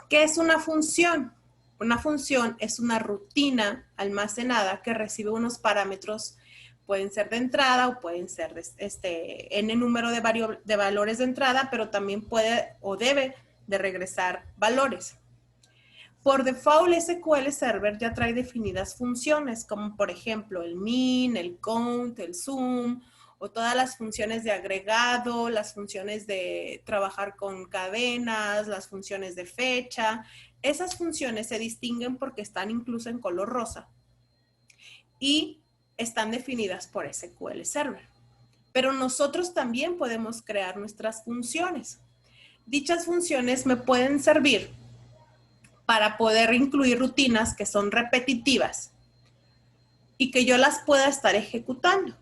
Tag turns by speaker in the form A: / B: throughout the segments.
A: ¿Qué es una función? Una función es una rutina almacenada que recibe unos parámetros, pueden ser de entrada o pueden ser n número de valores de entrada, pero también puede o debe de regresar valores. Por default, SQL Server ya trae definidas funciones, como por ejemplo el min, el count, el zoom, o todas las funciones de agregado, las funciones de trabajar con cadenas, las funciones de fecha. Esas funciones se distinguen porque están incluso en color rosa y están definidas por SQL Server. Pero nosotros también podemos crear nuestras funciones. Dichas funciones me pueden servir para poder incluir rutinas que son repetitivas y que yo las pueda estar ejecutando.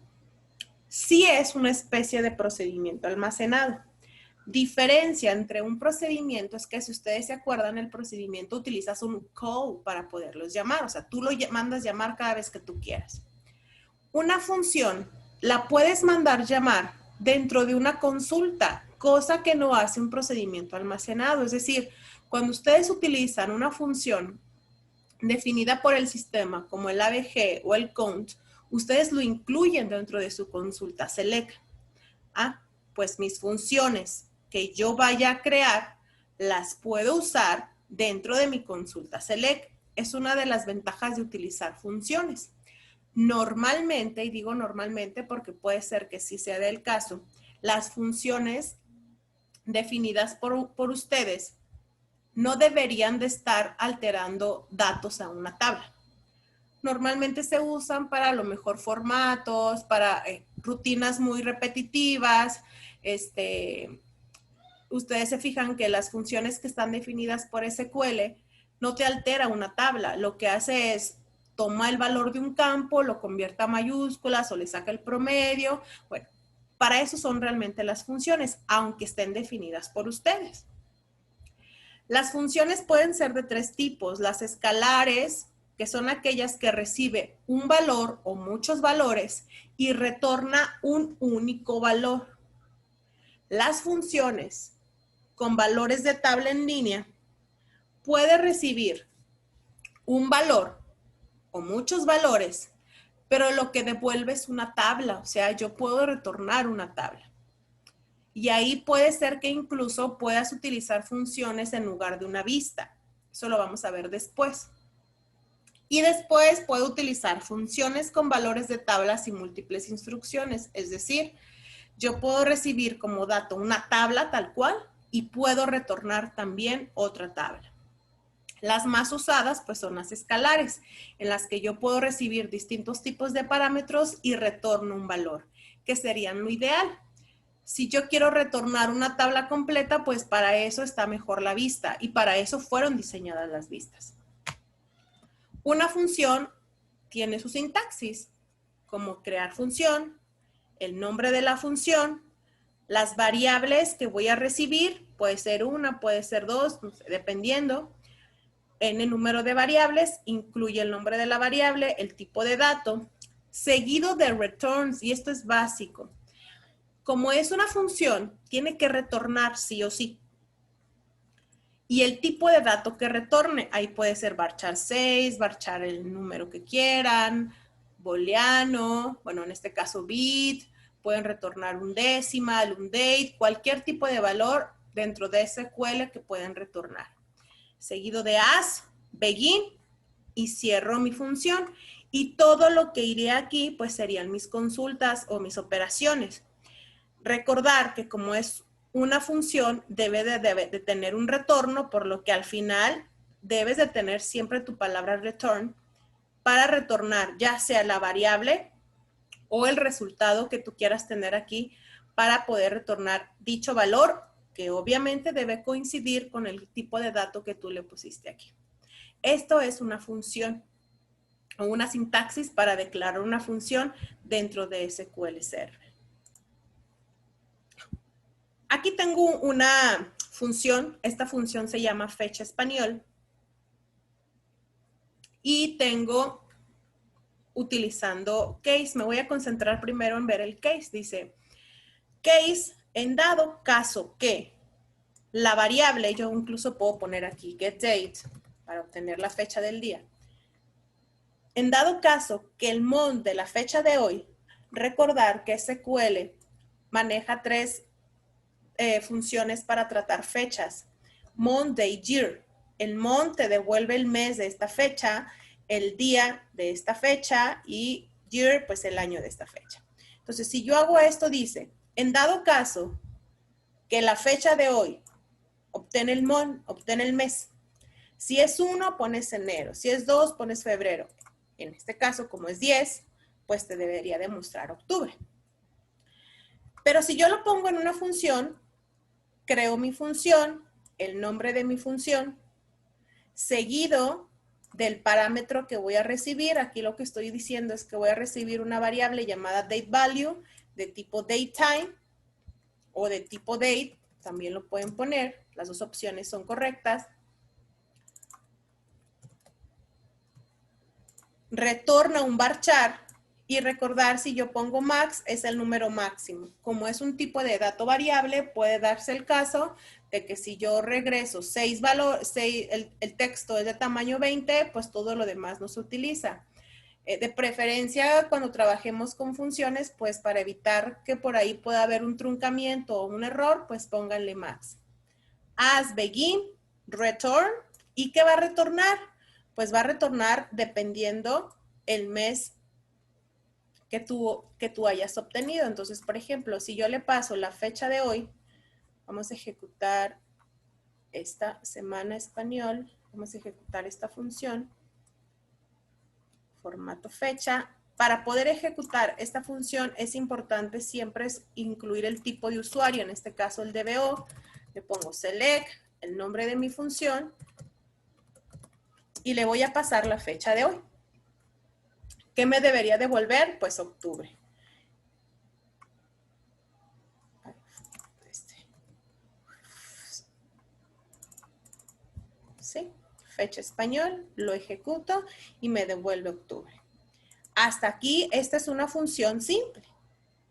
A: Sí es una especie de procedimiento almacenado. Diferencia entre un procedimiento es que si ustedes se acuerdan, el procedimiento utilizas un call para poderlos llamar, o sea, tú lo mandas llamar cada vez que tú quieras. Una función la puedes mandar llamar dentro de una consulta, cosa que no hace un procedimiento almacenado, es decir, cuando ustedes utilizan una función definida por el sistema como el ABG o el count, ustedes lo incluyen dentro de su consulta select. Pues mis funciones que yo vaya a crear las puedo usar dentro de mi consulta select. Es una de las ventajas de utilizar funciones. Normalmente, y digo normalmente porque puede ser que sí sea del caso, las funciones definidas por ustedes no deberían de estar alterando datos a una tabla. Normalmente se usan para a lo mejor formatos, para rutinas muy repetitivas. Ustedes se fijan que las funciones que están definidas por SQL no te altera una tabla. Lo que hace es toma el valor de un campo, lo convierte a mayúsculas o le saca el promedio. Bueno, para eso son realmente las funciones, aunque estén definidas por ustedes. Las funciones pueden ser de tres tipos. Las escalares, que son aquellas que recibe un valor o muchos valores y retorna un único valor. Las funciones con valores de tabla en línea puede recibir un valor o muchos valores, pero lo que devuelve es una tabla, o sea, yo puedo retornar una tabla. Y ahí puede ser que incluso puedas utilizar funciones en lugar de una vista. Eso lo vamos a ver después. Y después puedo utilizar funciones con valores de tablas y múltiples instrucciones. Es decir, yo puedo recibir como dato una tabla tal cual y puedo retornar también otra tabla. Las más usadas pues son las escalares, en las que yo puedo recibir distintos tipos de parámetros y retorno un valor, que serían lo ideal. Si yo quiero retornar una tabla completa, pues para eso está mejor la vista y para eso fueron diseñadas las vistas. Una función tiene su sintaxis, como crear función, el nombre de la función, las variables que voy a recibir, puede ser una, puede ser dos, dependiendo. En el número de variables incluye el nombre de la variable, el tipo de dato, seguido de returns, y esto es básico. Como es una función, tiene que retornar sí o sí. Y el tipo de dato que retorne, ahí puede ser varchar 6, varchar el número que quieran, booleano, bueno, en este caso bit, pueden retornar un decimal, un date, cualquier tipo de valor dentro de SQL que pueden retornar. Seguido de as, begin, y cierro mi función. Y todo lo que iré aquí, pues serían mis consultas o mis operaciones. Recordar que como es una función, debe de tener un retorno, por lo que al final debes de tener siempre tu palabra return para retornar ya sea la variable o el resultado que tú quieras tener aquí para poder retornar dicho valor, que obviamente debe coincidir con el tipo de dato que tú le pusiste aquí. Esto es una función o una sintaxis para declarar una función dentro de SQL Server. Aquí tengo una función, esta función se llama fecha español y tengo utilizando case. Me voy a concentrar primero en ver el case. Dice, case en dado caso que la variable, yo incluso puedo poner aquí getDate para obtener la fecha del día. En dado caso que el month de la fecha de hoy, recordar que SQL maneja tres funciones para tratar fechas. Month, day, year. El month te devuelve el mes de esta fecha, el día de esta fecha y year, pues el año de esta fecha. Entonces, si yo hago esto, dice, en dado caso que la fecha de hoy obtiene el month, obtiene el mes. Si es 1, pones enero. Si es 2, pones febrero. En este caso, como es 10, pues te debería demostrar octubre. Pero si yo lo pongo en una función, creo mi función, el nombre de mi función, seguido del parámetro que voy a recibir. Aquí lo que estoy diciendo es que voy a recibir una variable llamada dateValue de tipo datetime o de tipo date, también lo pueden poner, las dos opciones son correctas. Retorna un varchar y recordar si yo pongo max es el número máximo. Como es un tipo de dato variable, puede darse el caso de que si yo regreso 6 valores, el texto es de tamaño 20, pues todo lo demás no se utiliza. De preferencia, cuando trabajemos con funciones, pues para evitar que por ahí pueda haber un truncamiento o un error, pues pónganle max. As begin, return, ¿y qué va a retornar? Pues va a retornar dependiendo el mes que tú hayas obtenido. Entonces, por ejemplo, si yo le paso la fecha de hoy, vamos a ejecutar esta semana español, vamos a ejecutar esta función, formato fecha. Para poder ejecutar esta función es importante siempre incluir el tipo de usuario, en este caso el DBO. Le pongo select, el nombre de mi función, y le voy a pasar la fecha de hoy. ¿Qué me debería devolver? Pues octubre. ¿Sí? Fecha español, lo ejecuto y me devuelve octubre. Hasta aquí, esta es una función simple.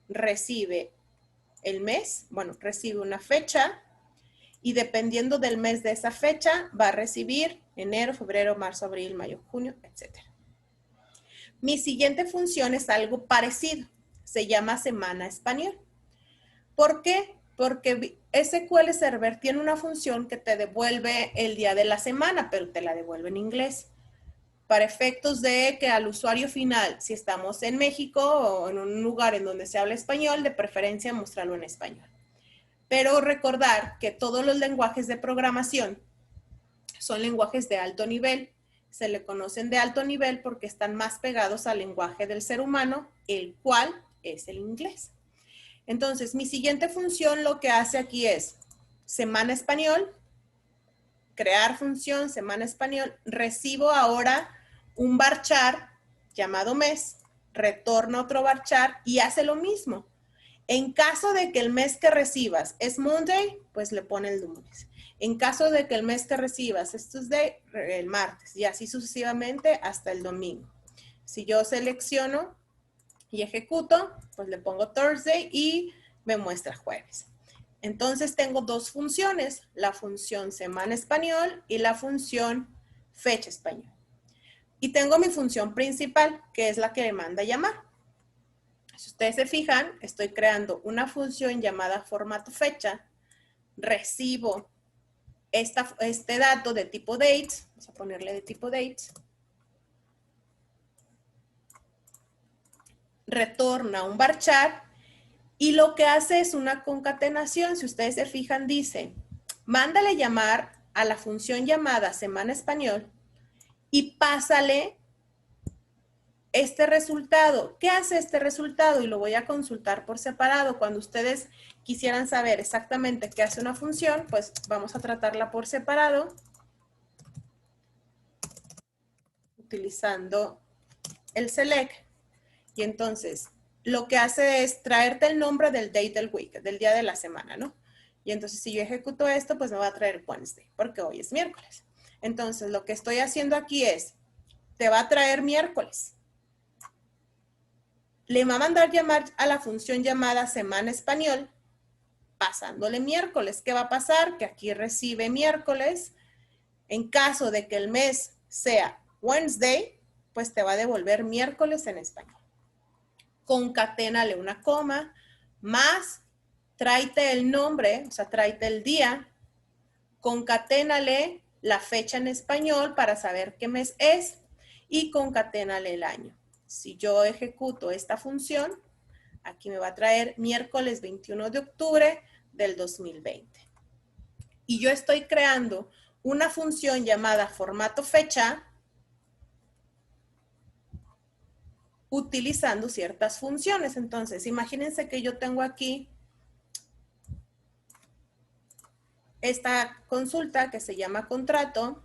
A: Recibe el mes, bueno, recibe una fecha y dependiendo del mes de esa fecha va a recibir enero, febrero, marzo, abril, mayo, junio, etc. Mi siguiente función es algo parecido. Se llama semana español. ¿Por qué? Porque SQL Server tiene una función que te devuelve el día de la semana, pero te la devuelve en inglés. Para efectos de que al usuario final, si estamos en México o en un lugar en donde se habla español, de preferencia mostrarlo en español. Pero recordar que todos los lenguajes de programación son lenguajes de alto nivel. Se le conocen de alto nivel porque están más pegados al lenguaje del ser humano, el cual es el inglés. Entonces, mi siguiente función lo que hace aquí es semana español, crear función semana español, recibo ahora un varchar llamado mes, retorna otro varchar y hace lo mismo. En caso de que el mes que recibas es Monday, pues le pone el lunes. En caso de que el mes que recibas es Tuesday, el martes y así sucesivamente hasta el domingo. Si yo selecciono y ejecuto, pues le pongo Thursday y me muestra jueves. Entonces tengo dos funciones, la función semana español y la función fecha español. Y tengo mi función principal, que es la que me manda llamar. Si ustedes se fijan, estoy creando una función llamada formato fecha, recibo este dato de tipo date, vamos a ponerle de tipo date, retorna un varchar y lo que hace es una concatenación. Si ustedes se fijan, dice, mándale llamar a la función llamada semana español y pásale este resultado. ¿Qué hace este resultado? Y lo voy a consultar por separado. Cuando ustedes quisieran saber exactamente qué hace una función, pues vamos a tratarla por separado, utilizando el select. Y entonces, lo que hace es traerte el nombre del day del week, del día de la semana, ¿no? Y entonces, si yo ejecuto esto, pues me va a traer Wednesday, porque hoy es miércoles. Entonces, lo que estoy haciendo aquí es, te va a traer miércoles. Le va a mandar llamar a la función llamada semana español pasándole miércoles. ¿Qué va a pasar? Que aquí recibe miércoles. En caso de que el mes sea Wednesday, pues te va a devolver miércoles en español. Concaténale una coma, más, tráete el nombre, o sea, tráete el día, concaténale la fecha en español para saber qué mes es y concaténale el año. Si yo ejecuto esta función, aquí me va a traer miércoles 21 de octubre del 2020. Y yo estoy creando una función llamada formato fecha utilizando ciertas funciones. Entonces, imagínense que yo tengo aquí esta consulta que se llama contrato,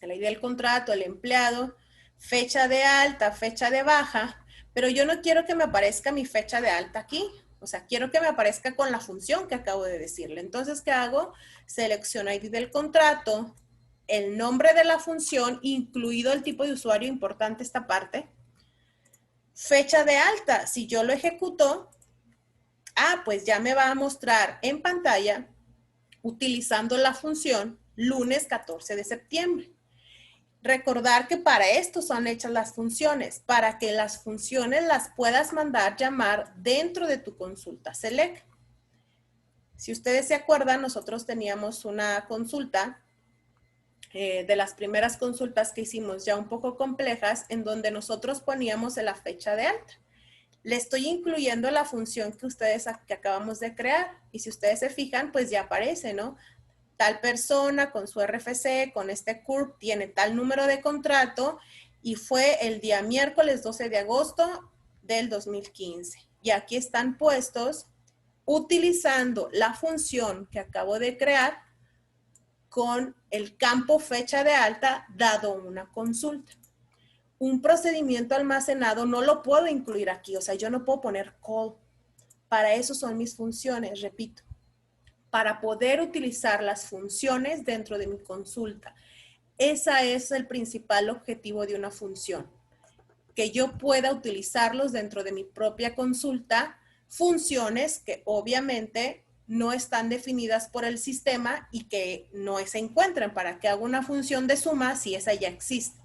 A: el ID del contrato, el empleado, fecha de alta, fecha de baja, pero yo no quiero que me aparezca mi fecha de alta aquí. O sea, quiero que me aparezca con la función que acabo de decirle. Entonces, ¿qué hago? Selecciono ID del contrato, el nombre de la función, incluido el tipo de usuario, importante esta parte. Fecha de alta, si yo lo ejecuto, pues ya me va a mostrar en pantalla utilizando la función lunes 14 de septiembre. Recordar que para esto son hechas las funciones, para que las funciones las puedas mandar llamar dentro de tu consulta Select. Si ustedes se acuerdan, nosotros teníamos una consulta, de las primeras consultas que hicimos ya un poco complejas, en donde nosotros poníamos la fecha de alta. Le estoy incluyendo la función que acabamos de crear. Y si ustedes se fijan, pues ya aparece, ¿no? Tal persona con su RFC, con este CURP, tiene tal número de contrato y fue el día miércoles 12 de agosto del 2015. Y aquí están puestos utilizando la función que acabo de crear con el campo fecha de alta dado una consulta. Un procedimiento almacenado no lo puedo incluir aquí, o sea, yo no puedo poner call. Para eso son mis funciones, repito, para poder utilizar las funciones dentro de mi consulta. Ese es el principal objetivo de una función, que yo pueda utilizarlos dentro de mi propia consulta, funciones que obviamente no están definidas por el sistema y que no se encuentran. Para que haga una función de suma si esa ya existe.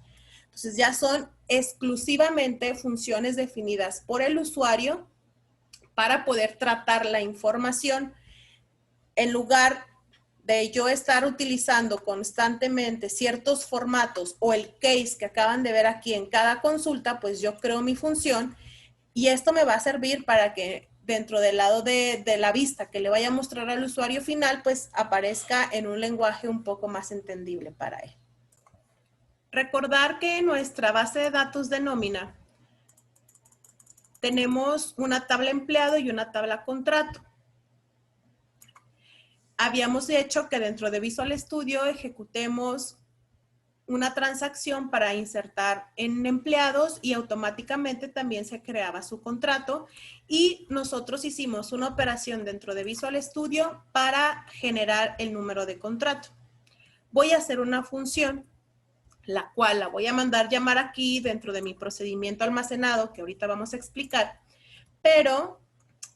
A: Entonces ya son exclusivamente funciones definidas por el usuario para poder tratar la información. En lugar de yo estar utilizando constantemente ciertos formatos o el case que acaban de ver aquí en cada consulta, pues yo creo mi función y esto me va a servir para que dentro del lado de la vista que le vaya a mostrar al usuario final, pues aparezca en un lenguaje un poco más entendible para él. Recordar que en nuestra base de datos de nómina tenemos una tabla empleado y una tabla contrato. Habíamos hecho que dentro de Visual Studio ejecutemos una transacción para insertar en empleados y automáticamente también se creaba su contrato y nosotros hicimos una operación dentro de Visual Studio para generar el número de contrato. Voy a hacer una función, la cual la voy a mandar llamar aquí dentro de mi procedimiento almacenado, que ahorita vamos a explicar, pero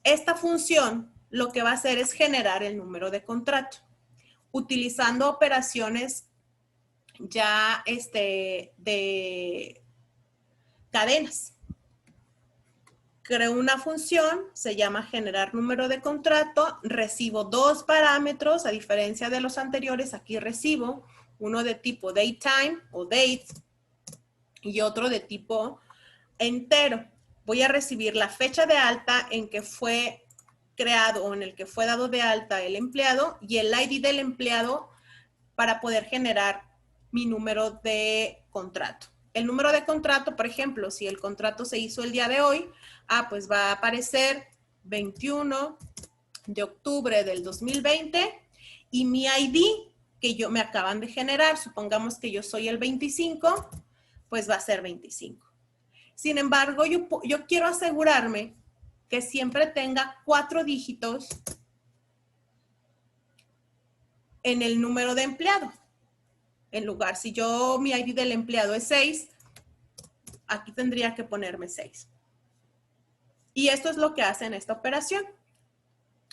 A: esta función lo que va a hacer es generar el número de contrato, utilizando operaciones ya de cadenas. Creo una función, se llama generar número de contrato, recibo dos parámetros, a diferencia de los anteriores, aquí recibo uno de tipo datetime o date y otro de tipo entero. Voy a recibir la fecha de alta en que fue creado o en el que fue dado de alta el empleado y el ID del empleado para poder generar mi número de contrato. El número de contrato, por ejemplo, si el contrato se hizo el día de hoy, pues va a aparecer 21 de octubre del 2020 y mi ID que me acaban de generar, supongamos que yo soy el 25, pues va a ser 25. Sin embargo, yo quiero asegurarme que siempre tenga 4 dígitos en el número de empleado. En lugar, si mi ID del empleado es 6, aquí tendría que ponerme 6. Y esto es lo que hace en esta operación.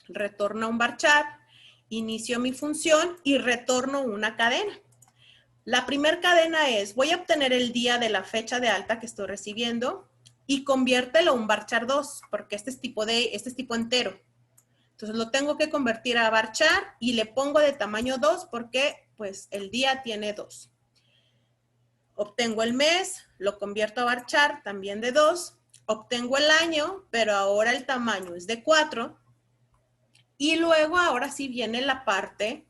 A: retorno un varchar, inicio mi función y retorno una cadena. La primera cadena es, voy a obtener el día de la fecha de alta que estoy recibiendo y conviértelo a un varchar 2, porque este es tipo entero. Entonces lo tengo que convertir a varchar y le pongo de tamaño 2 porque pues el día tiene 2. Obtengo el mes, lo convierto a varchar también de 2. Obtengo el año, pero ahora el tamaño es de 4. Y luego ahora sí viene la parte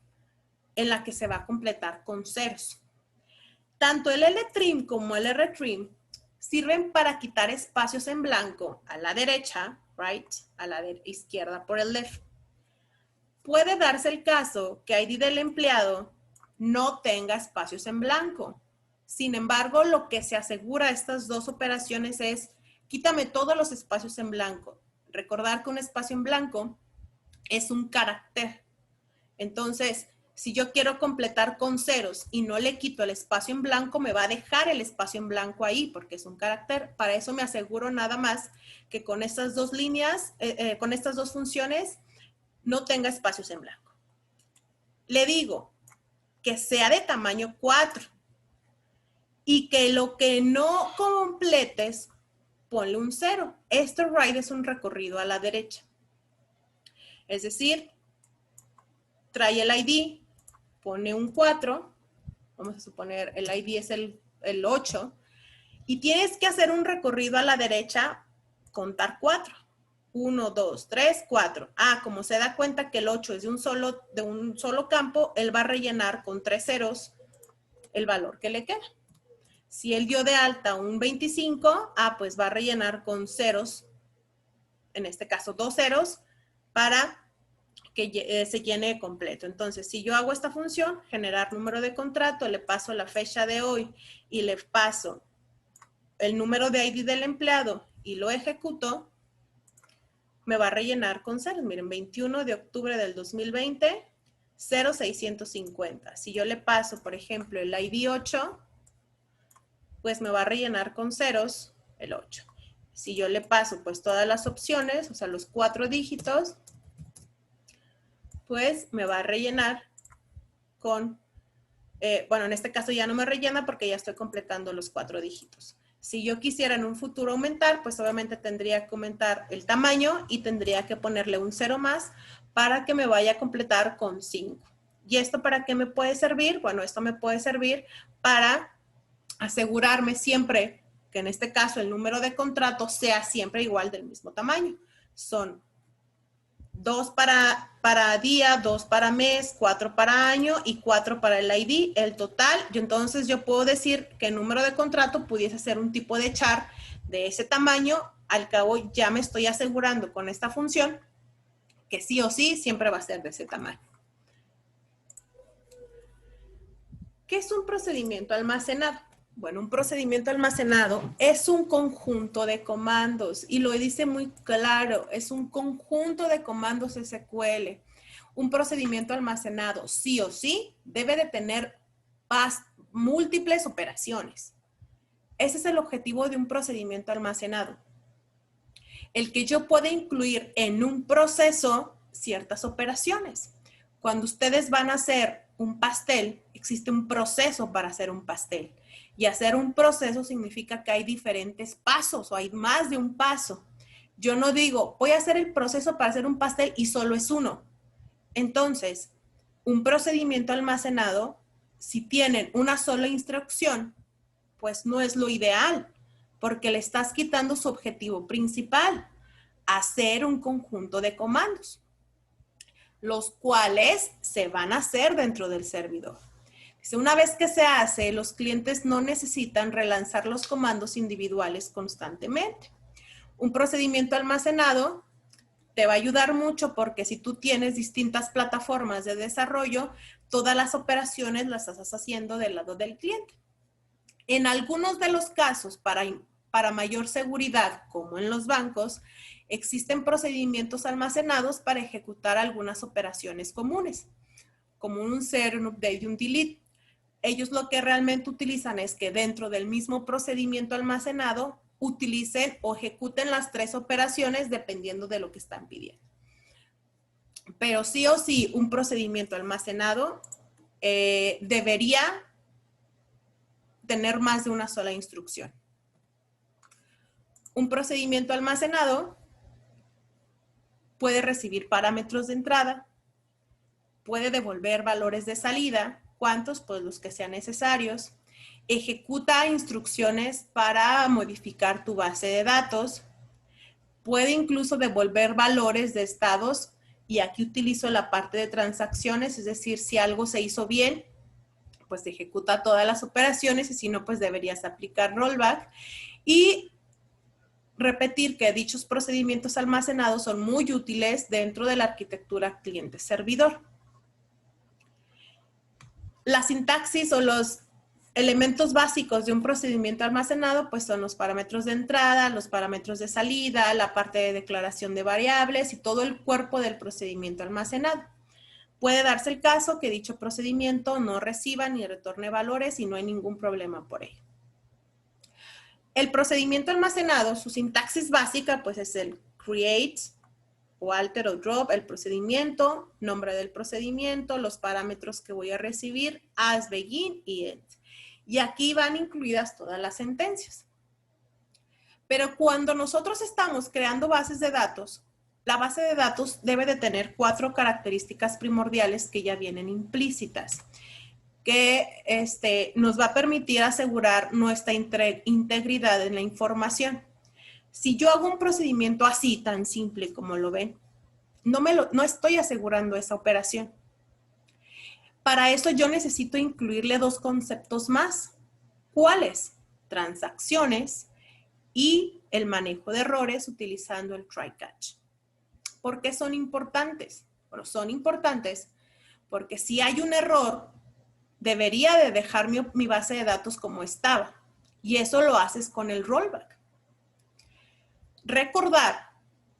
A: en la que se va a completar con ceros. Tanto el LTrim como el RTrim sirven para quitar espacios en blanco a la derecha, right, a la izquierda por el left. Puede darse el caso que ID del empleado no tenga espacios en blanco. Sin embargo, lo que se asegura de estas dos operaciones es quítame todos los espacios en blanco. Recordar que un espacio en blanco es un carácter. Entonces, si yo quiero completar con ceros y no le quito el espacio en blanco, me va a dejar el espacio en blanco ahí porque es un carácter. Para eso me aseguro nada más que con estas dos líneas, con estas dos funciones, no tenga espacios en blanco. Le digo que sea de tamaño 4 y que lo que no completes, ponle un 0. Este right es un recorrido a la derecha. Es decir, trae el ID, pone un 4, vamos a suponer el ID es el 8, y tienes que hacer un recorrido a la derecha, contar 4. 1, 2, 3, 4. Ah, como se da cuenta que el 8 es de un solo campo, él va a rellenar con 3 ceros el valor que le queda. Si él dio de alta un 25, pues va a rellenar con ceros, en este caso 2 ceros, para que se llene completo. Entonces, si yo hago esta función, generar número de contrato, le paso la fecha de hoy y le paso el número de ID del empleado y lo ejecuto, me va a rellenar con ceros. Miren, 21 de octubre del 2020, 0650. Si yo le paso, por ejemplo, el ID 8, pues me va a rellenar con ceros el 8. Si yo le paso pues todas las opciones, o sea, los 4 dígitos, pues me va a rellenar con, bueno, en este caso ya no me rellena porque ya estoy completando los 4 dígitos. Si yo quisiera en un futuro aumentar, pues obviamente tendría que aumentar el tamaño y tendría que ponerle un 0 más para que me vaya a completar con 5. ¿Y esto para qué me puede servir? Bueno, esto me puede servir para asegurarme siempre que en este caso el número de contrato sea siempre igual del mismo tamaño. Son 2 para día, 2 para mes, 4 para año y 4 para el ID, el total. Entonces yo puedo decir que el número de contrato pudiese ser un tipo de char de ese tamaño. Al cabo ya me estoy asegurando con esta función que sí o sí siempre va a ser de ese tamaño. ¿Qué es un procedimiento almacenado? Bueno, un procedimiento almacenado es un conjunto de comandos y lo dice muy claro, es un conjunto de comandos SQL. Un procedimiento almacenado sí o sí debe de tener múltiples operaciones. Ese es el objetivo de un procedimiento almacenado. El que yo pueda incluir en un proceso ciertas operaciones. Cuando ustedes van a hacer un pastel, existe un proceso para hacer un pastel. Y hacer un proceso significa que hay diferentes pasos o hay más de un paso. Yo no digo, voy a hacer el proceso para hacer un pastel y solo es uno. Entonces, un procedimiento almacenado, si tienen una sola instrucción, pues no es lo ideal, porque le estás quitando su objetivo principal, hacer un conjunto de comandos, los cuales se van a hacer dentro del servidor. Una vez que se hace, los clientes no necesitan relanzar los comandos individuales constantemente. Un procedimiento almacenado te va a ayudar mucho porque si tú tienes distintas plataformas de desarrollo, todas las operaciones las estás haciendo del lado del cliente. En algunos de los casos, para mayor seguridad, como en los bancos, existen procedimientos almacenados para ejecutar algunas operaciones comunes, como un insert, un update y un delete. Ellos lo que realmente utilizan es que dentro del mismo procedimiento almacenado utilicen o ejecuten las 3 operaciones dependiendo de lo que están pidiendo. pero sí o sí un procedimiento almacenado debería tener más de una sola instrucción. Un procedimiento almacenado puede recibir parámetros de entrada, puede devolver valores de salida, ¿cuántos? Pues los que sean necesarios. Ejecuta instrucciones para modificar tu base de datos. Puede incluso devolver valores de estados, y aquí utilizo la parte de transacciones, es decir, si algo se hizo bien, pues ejecuta todas las operaciones, y si no, pues deberías aplicar rollback. Y repetir que dichos procedimientos almacenados son muy útiles dentro de la arquitectura cliente-servidor. La sintaxis o los elementos básicos de un procedimiento almacenado pues son los parámetros de entrada, los parámetros de salida, la parte de declaración de variables y todo el cuerpo del procedimiento almacenado. Puede darse el caso que dicho procedimiento no reciba ni retorne valores y no hay ningún problema por ello. El procedimiento almacenado, su sintaxis básica pues es el create o alter o drop, el procedimiento, nombre del procedimiento, los parámetros que voy a recibir, as, begin y end. Y aquí van incluidas todas las sentencias. Pero cuando nosotros estamos creando bases de datos, la base de datos debe de tener 4 características primordiales que ya vienen implícitas, que nos va a permitir asegurar nuestra integridad en la información. Si yo hago un procedimiento así, tan simple como lo ven, no estoy asegurando esa operación. Para eso yo necesito incluirle 2 conceptos más. ¿Cuáles? Transacciones y el manejo de errores utilizando el try-catch. ¿Por qué son importantes? Bueno, son importantes porque si hay un error, debería de dejar mi base de datos como estaba. Y eso lo haces con el rollback. Recordar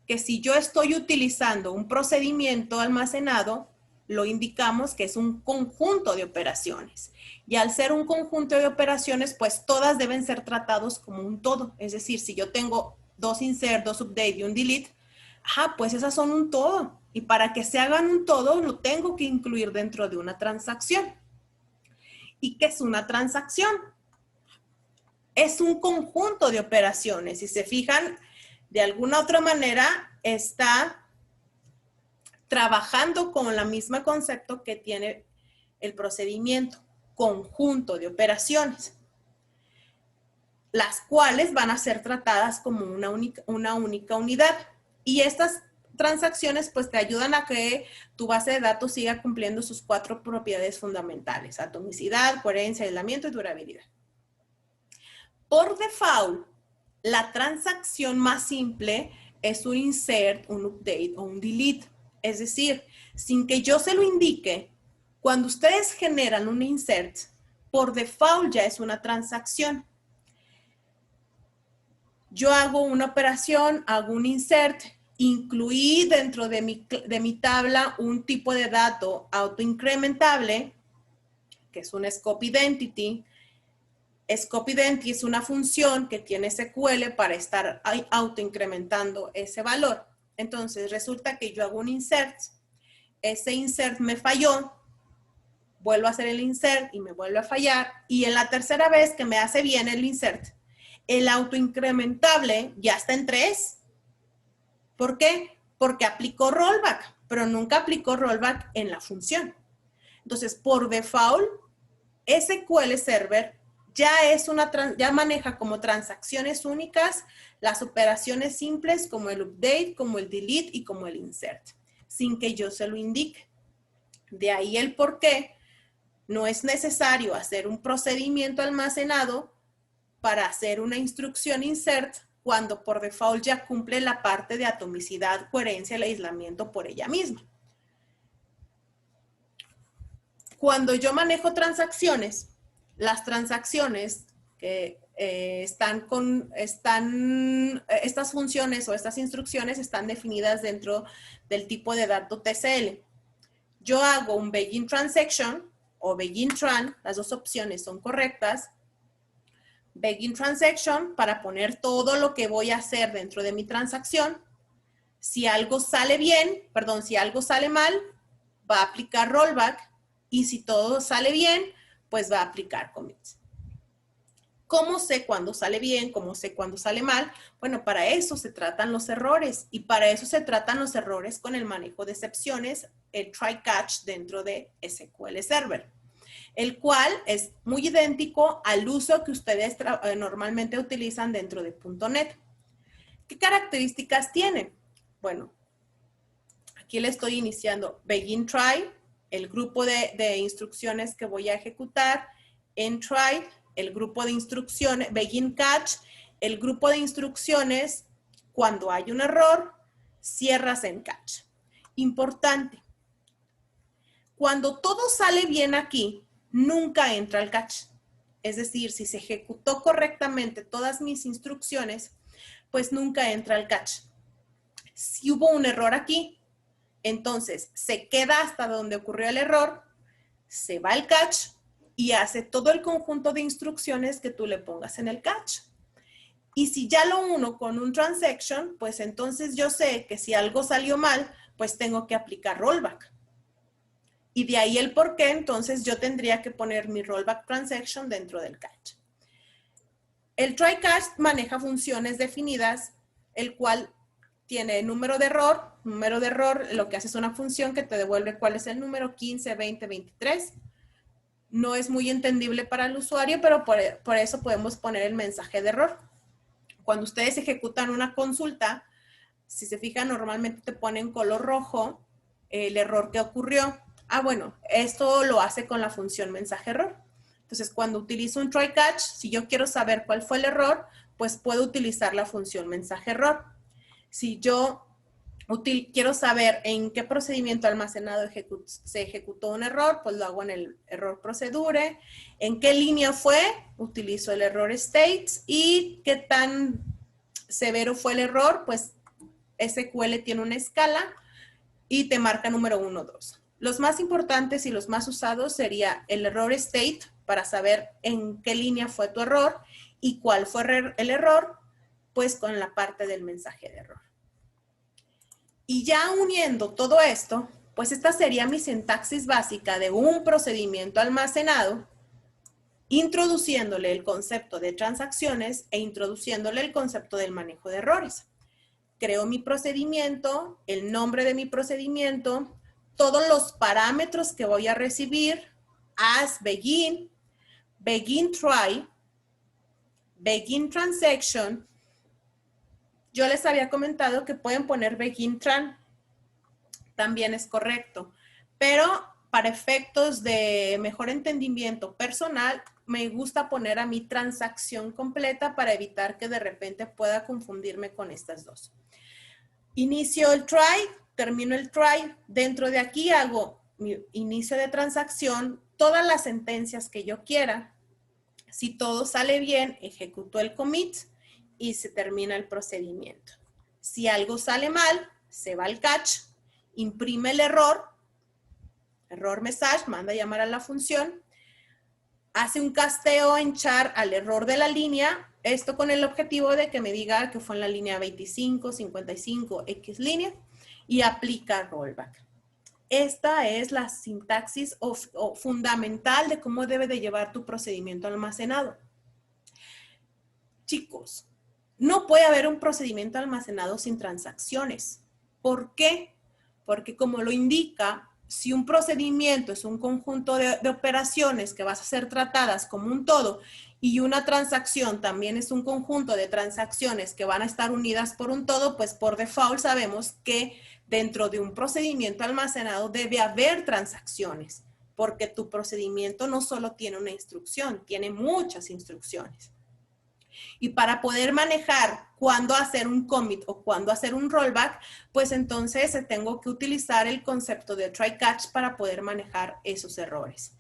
A: que si yo estoy utilizando un procedimiento almacenado, lo indicamos que es un conjunto de operaciones. Y al ser un conjunto de operaciones, pues todas deben ser tratados como un todo. Es decir, si yo tengo 2 insert, 2 update y un delete, pues esas son un todo. Y para que se hagan un todo, lo tengo que incluir dentro de una transacción. ¿Y qué es una transacción? Es un conjunto de operaciones. Si se fijan, de alguna otra manera está trabajando con el mismo concepto que tiene el procedimiento, conjunto de operaciones, las cuales van a ser tratadas como una única unidad. Y estas transacciones pues te ayudan a que tu base de datos siga cumpliendo sus 4 propiedades fundamentales: atomicidad, coherencia, aislamiento y durabilidad. Por default, la transacción más simple es un insert, un update o un delete. Es decir, sin que yo se lo indique, cuando ustedes generan un insert, por default ya es una transacción. Yo hago una operación, hago un insert, incluí dentro de mi tabla un tipo de dato autoincrementable, que es un scope identity. Scope identity es una función que tiene SQL para estar autoincrementando ese valor. Entonces, resulta que yo hago un insert, ese insert me falló, vuelvo a hacer el insert y me vuelve a fallar, y en la tercera vez que me hace bien el insert, el autoincrementable ya está en 3. ¿Por qué? Porque aplicó rollback, pero nunca aplicó rollback en la función. Entonces, por default, SQL Server ya maneja como transacciones únicas las operaciones simples como el update, como el delete y como el insert, sin que yo se lo indique. De ahí el por qué no es necesario hacer un procedimiento almacenado para hacer una instrucción insert cuando por default ya cumple la parte de atomicidad, coherencia y aislamiento por ella misma. Cuando yo manejo transacciones, las transacciones que estas funciones o estas instrucciones están definidas dentro del tipo de dato TCL. Yo hago un begin transaction o begin tran, las 2 opciones son correctas. Begin transaction para poner todo lo que voy a hacer dentro de mi transacción. Si algo sale bien, perdón, si algo sale mal, va a aplicar rollback. Y si todo sale bien, pues va a aplicar commits. ¿Cómo sé cuándo sale bien? ¿Cómo sé cuándo sale mal? Bueno, para eso se tratan los errores y para eso se tratan los errores con el manejo de excepciones, el try-catch dentro de SQL Server, el cual es muy idéntico al uso que ustedes normalmente utilizan dentro de .NET. ¿Qué características tiene? Bueno, aquí le estoy iniciando begin try, el grupo de instrucciones que voy a ejecutar, end try, el grupo de instrucciones, begin catch, el grupo de instrucciones, cuando hay un error, cierras en catch. Importante, cuando todo sale bien aquí, nunca entra el catch. Es decir, si se ejecutó correctamente todas mis instrucciones, pues nunca entra el catch. Si hubo un error aquí, entonces se queda hasta donde ocurrió el error, se va el catch y hace todo el conjunto de instrucciones que tú le pongas en el catch. Y si ya lo uno con un transaction, pues entonces yo sé que si algo salió mal, pues tengo que aplicar rollback. Y de ahí el por qué, entonces yo tendría que poner mi rollback transaction dentro del catch. El try catch maneja funciones definidas, el cual tiene número de error. Número de error, lo que hace es una función que te devuelve cuál es el número, 15, 20, 23. No es muy entendible para el usuario, pero por eso podemos poner el mensaje de error. Cuando ustedes ejecutan una consulta, si se fijan, normalmente te ponen color rojo el error que ocurrió. Ah, bueno, esto lo hace con la función mensaje error. Entonces, cuando utilizo un try catch, si yo quiero saber cuál fue el error, pues puedo utilizar la función mensaje error. Si yo quiero saber en qué procedimiento almacenado se ejecutó un error, pues lo hago en el error procedure. En qué línea fue, utilizo el error states. Y qué tan severo fue el error, pues SQL tiene una escala y te marca número 1, 2. Los más importantes y los más usados sería el error state para saber en qué línea fue tu error y cuál fue el error, pues con la parte del mensaje de error. Y ya uniendo todo esto, pues esta sería mi sintaxis básica de un procedimiento almacenado, introduciéndole el concepto de transacciones e introduciéndole el concepto del manejo de errores. Creo mi procedimiento, el nombre de mi procedimiento, todos los parámetros que voy a recibir, as begin, begin try, begin transaction. Yo les había comentado que pueden poner begin tran, también es correcto, pero para efectos de mejor entendimiento personal, me gusta poner a mi transacción completa para evitar que de repente pueda confundirme con estas dos. Inicio el try, termino el try. Dentro de aquí hago mi inicio de transacción, todas las sentencias que yo quiera. Si todo sale bien, ejecuto el commit y se termina el procedimiento. Si algo sale mal, se va al catch, imprime el error message, manda a llamar a la función, hace un casteo en char al error de la línea, esto con el objetivo de que me diga que fue en la línea 25, 55, X línea, y aplica rollback. Esta es la sintaxis fundamental de cómo debe de llevar tu procedimiento almacenado. Chicos, no puede haber un procedimiento almacenado sin transacciones. ¿Por qué? Porque como lo indica, si un procedimiento es un conjunto de operaciones que vas a ser tratadas como un todo y una transacción también es un conjunto de transacciones que van a estar unidas por un todo, pues por default sabemos que dentro de un procedimiento almacenado debe haber transacciones, porque tu procedimiento no solo tiene una instrucción, tiene muchas instrucciones. Y para poder manejar cuándo hacer un commit o cuándo hacer un rollback, pues entonces tengo que utilizar el concepto de try catch para poder manejar esos errores.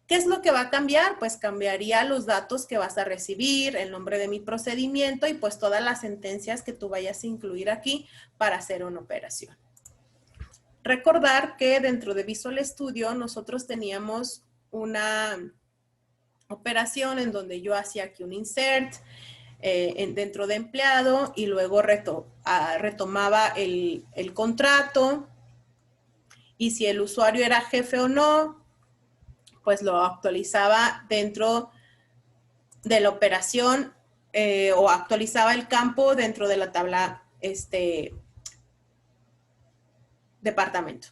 A: ¿Qué es lo que va a cambiar? Pues cambiaría los datos que vas a recibir, el nombre de mi procedimiento y pues todas las sentencias que tú vayas a incluir aquí para hacer una operación. Recordar que dentro de Visual Studio nosotros teníamos una operación en donde yo hacía aquí un insert, dentro de empleado y luego retomaba el contrato, y si el usuario era jefe o no, pues lo actualizaba dentro de la operación o actualizaba el campo dentro de la tabla departamento.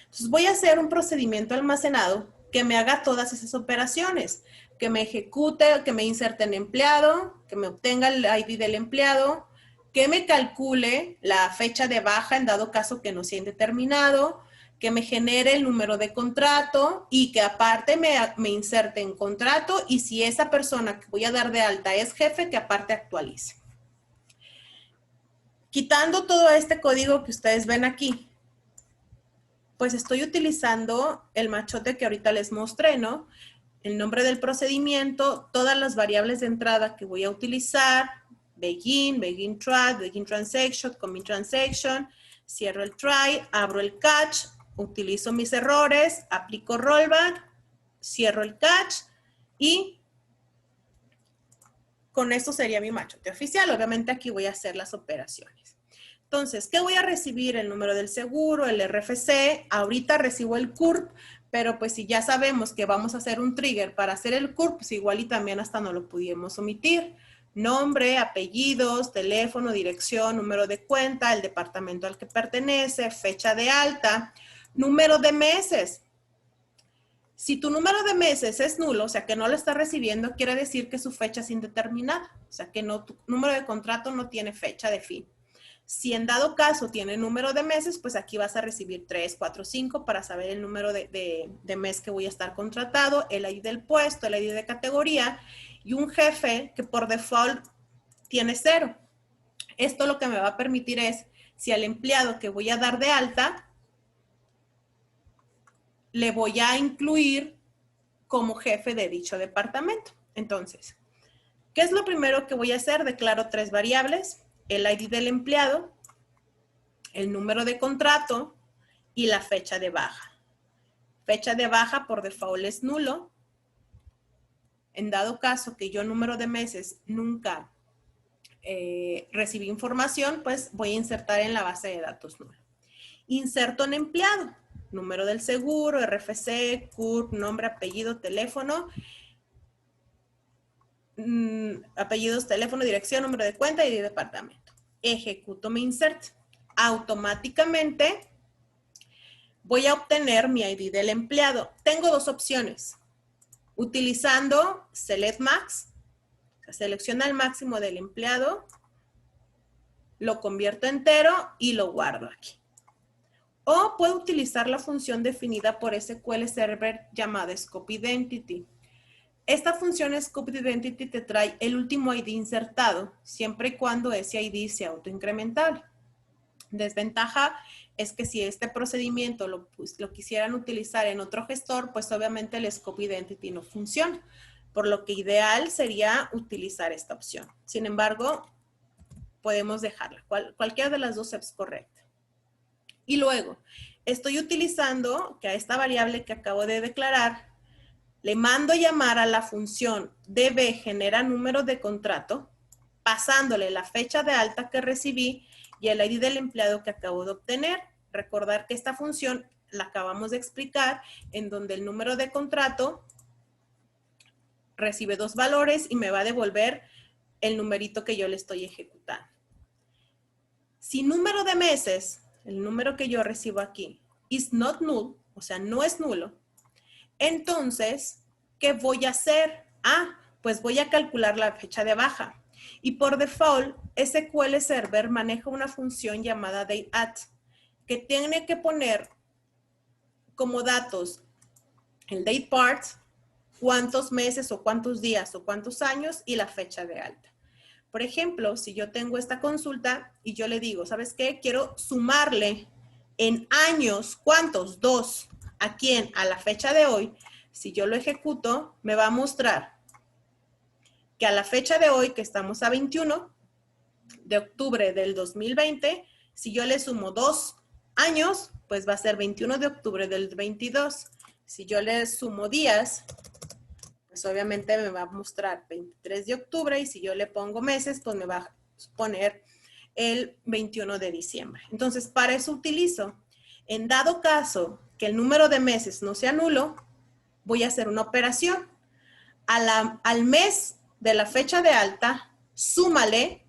A: Entonces voy a hacer un procedimiento almacenado que me haga todas esas operaciones, que me ejecute, que me inserte en empleado, que me obtenga el ID del empleado, que me calcule la fecha de baja en dado caso que no sea indeterminado, que me genere el número de contrato y que aparte me inserte en contrato, y si esa persona que voy a dar de alta es jefe, que aparte actualice. Quitando todo este código que ustedes ven aquí, pues estoy utilizando el machote que ahorita les mostré, ¿no? El nombre del procedimiento, todas las variables de entrada que voy a utilizar, begin try, begin transaction, commit transaction, cierro el try, abro el catch, utilizo mis errores, aplico rollback, cierro el catch y con esto sería mi machote oficial. Obviamente aquí voy a hacer las operaciones. Entonces, ¿qué voy a recibir? El número del seguro, el RFC. Ahorita recibo el CURP, pero pues si ya sabemos que vamos a hacer un trigger para hacer el CURP, pues igual y también hasta no lo pudiéramos omitir. Nombre, apellidos, teléfono, dirección, número de cuenta, el departamento al que pertenece, fecha de alta, número de meses. Si tu número de meses es nulo, o sea que no lo estás recibiendo, quiere decir que su fecha es indeterminada. O sea que no, tu número de contrato no tiene fecha de fin. Si en dado caso tiene número de meses, pues aquí vas a recibir 3, 4, 5 para saber el número de mes que voy a estar contratado, el ID del puesto, el ID de categoría y un jefe que por default tiene 0. Esto lo que me va a permitir es, si al empleado que voy a dar de alta, le voy a incluir como jefe de dicho departamento. Entonces, ¿qué es lo primero que voy a hacer? Declaro 3 variables. El ID del empleado, el número de contrato y la fecha de baja. Fecha de baja por default es nulo. En dado caso que yo número de meses nunca recibí información, pues voy a insertar en la base de datos nulo. Inserto en empleado, número del seguro, RFC, CURP, nombre, apellido, teléfono, apellidos, teléfono, dirección, número de cuenta y de departamento. Ejecuto mi insert. Automáticamente voy a obtener mi ID del empleado. Tengo 2 opciones. Utilizando Select Max, selecciona el máximo del empleado, lo convierto entero y lo guardo aquí. O puedo utilizar la función definida por SQL Server llamada Scope Identity. Esta función Scope Identity te trae el último ID insertado, siempre y cuando ese ID sea autoincrementable. Desventaja es que si este procedimiento lo quisieran utilizar en otro gestor, pues obviamente el Scope Identity no funciona, por lo que ideal sería utilizar esta opción. Sin embargo, podemos dejarla. Cualquiera de las dos es correcta. Y luego, estoy utilizando que a esta variable que acabo de declarar, le mando llamar a la función db genera número de contrato, pasándole la fecha de alta que recibí y el ID del empleado que acabo de obtener. Recordar que esta función la acabamos de explicar, en donde el número de contrato recibe 2 valores y me va a devolver el numerito que yo le estoy ejecutando. Si número de meses, el número que yo recibo aquí, is not null, o sea, no es nulo, entonces, ¿qué voy a hacer? Pues voy a calcular la fecha de baja. Y por default, SQL Server maneja una función llamada dateAt, que tiene que poner como datos el date part, cuántos meses o cuántos días o cuántos años y la fecha de alta. Por ejemplo, si yo tengo esta consulta y yo le digo, ¿sabes qué? Quiero sumarle en años, ¿cuántos? 2. ¿A quién? A la fecha de hoy. Si yo lo ejecuto, me va a mostrar que a la fecha de hoy, que estamos a 21 de octubre del 2020, si yo le sumo 2 años, pues va a ser 21 de octubre del 22. Si yo le sumo días, pues obviamente me va a mostrar 23 de octubre y si yo le pongo meses, pues me va a poner el 21 de diciembre. Entonces, para eso utilizo. En dado caso que el número de meses no sea nulo, voy a hacer una operación. Al mes de la fecha de alta, súmale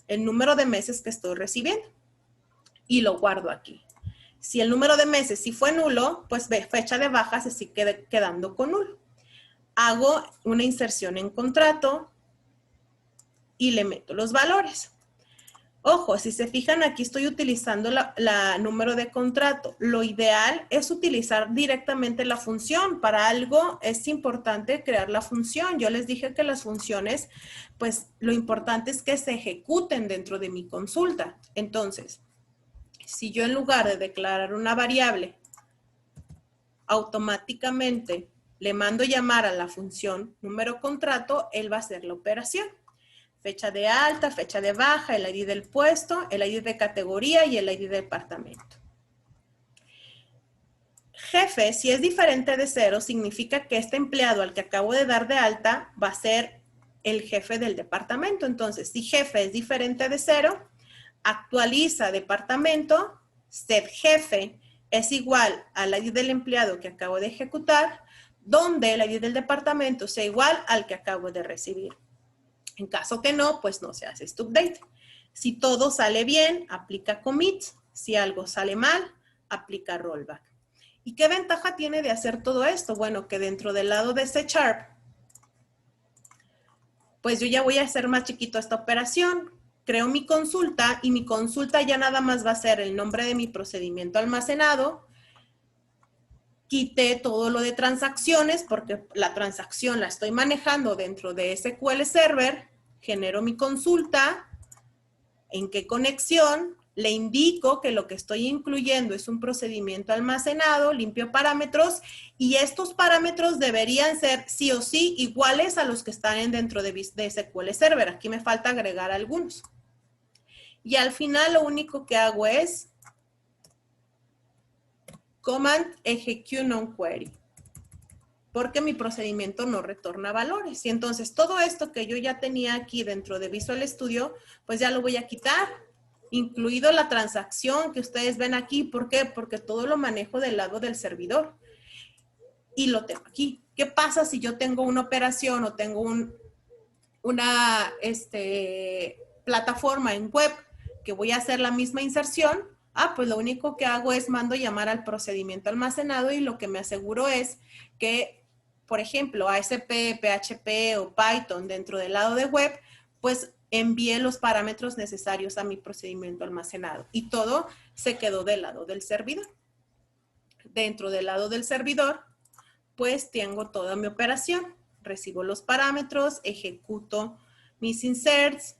A: el número de meses que estoy recibiendo y lo guardo aquí. Si el número de meses sí fue nulo, pues fecha de baja se sigue quedando con nulo. Hago una inserción en contrato y le meto los valores. Ojo, si se fijan, aquí estoy utilizando la número de contrato. Lo ideal es utilizar directamente la función. Para algo es importante crear la función. Yo les dije que las funciones, pues lo importante es que se ejecuten dentro de mi consulta. Entonces, si yo en lugar de declarar una variable, automáticamente le mando llamar a la función número contrato, él va a hacer la operación. Fecha de alta, fecha de baja, el ID del puesto, el ID de categoría y el ID de departamento. Jefe, si es diferente de 0, significa que este empleado al que acabo de dar de alta va a ser el jefe del departamento. Entonces, si jefe es diferente de 0, actualiza departamento, set jefe es igual al ID del empleado que acabo de ejecutar, donde el ID del departamento sea igual al que acabo de recibir. En caso que no, pues no se hace este update. Si todo sale bien, aplica commit. Si algo sale mal, aplica rollback. ¿Y qué ventaja tiene de hacer todo esto? Bueno, que dentro del lado de C#, pues yo ya voy a hacer más chiquito esta operación. Creo mi consulta y mi consulta ya nada más va a ser el nombre de mi procedimiento almacenado. Quité todo lo de transacciones porque la transacción la estoy manejando dentro de SQL Server. Genero mi consulta, en qué conexión, le indico que lo que estoy incluyendo es un procedimiento almacenado, limpio parámetros y estos parámetros deberían ser sí o sí iguales a los que están dentro de SQL Server. Aquí me falta agregar algunos. Y al final lo único que hago es command execute non-query, porque mi procedimiento no retorna valores. Y entonces todo esto que yo ya tenía aquí dentro de Visual Studio, pues ya lo voy a quitar, incluido la transacción que ustedes ven aquí. ¿Por qué? Porque todo lo manejo del lado del servidor. Y lo tengo aquí. ¿Qué pasa si yo tengo una operación o tengo una plataforma en web que voy a hacer la misma inserción? Pues lo único que hago es mando llamar al procedimiento almacenado y lo que me aseguro es que, por ejemplo, ASP, PHP o Python dentro del lado de web, pues envíe los parámetros necesarios a mi procedimiento almacenado. Y todo se quedó del lado del servidor. Dentro del lado del servidor, pues tengo toda mi operación. Recibo los parámetros, ejecuto mis inserts,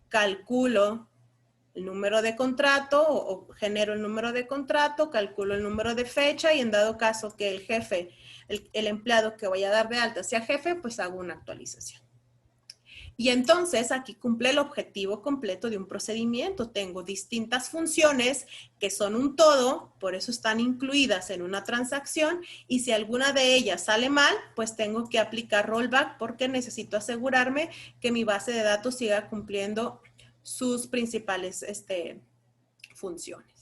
A: calculo el número de contrato o genero el número de contrato, calculo el número de fecha y en dado caso que el jefe, el empleado que vaya a dar de alta sea jefe, pues hago una actualización. Y entonces aquí cumple el objetivo completo de un procedimiento. Tengo distintas funciones que son un todo, por eso están incluidas en una transacción y si alguna de ellas sale mal, pues tengo que aplicar rollback porque necesito asegurarme que mi base de datos siga cumpliendo sus principales funciones.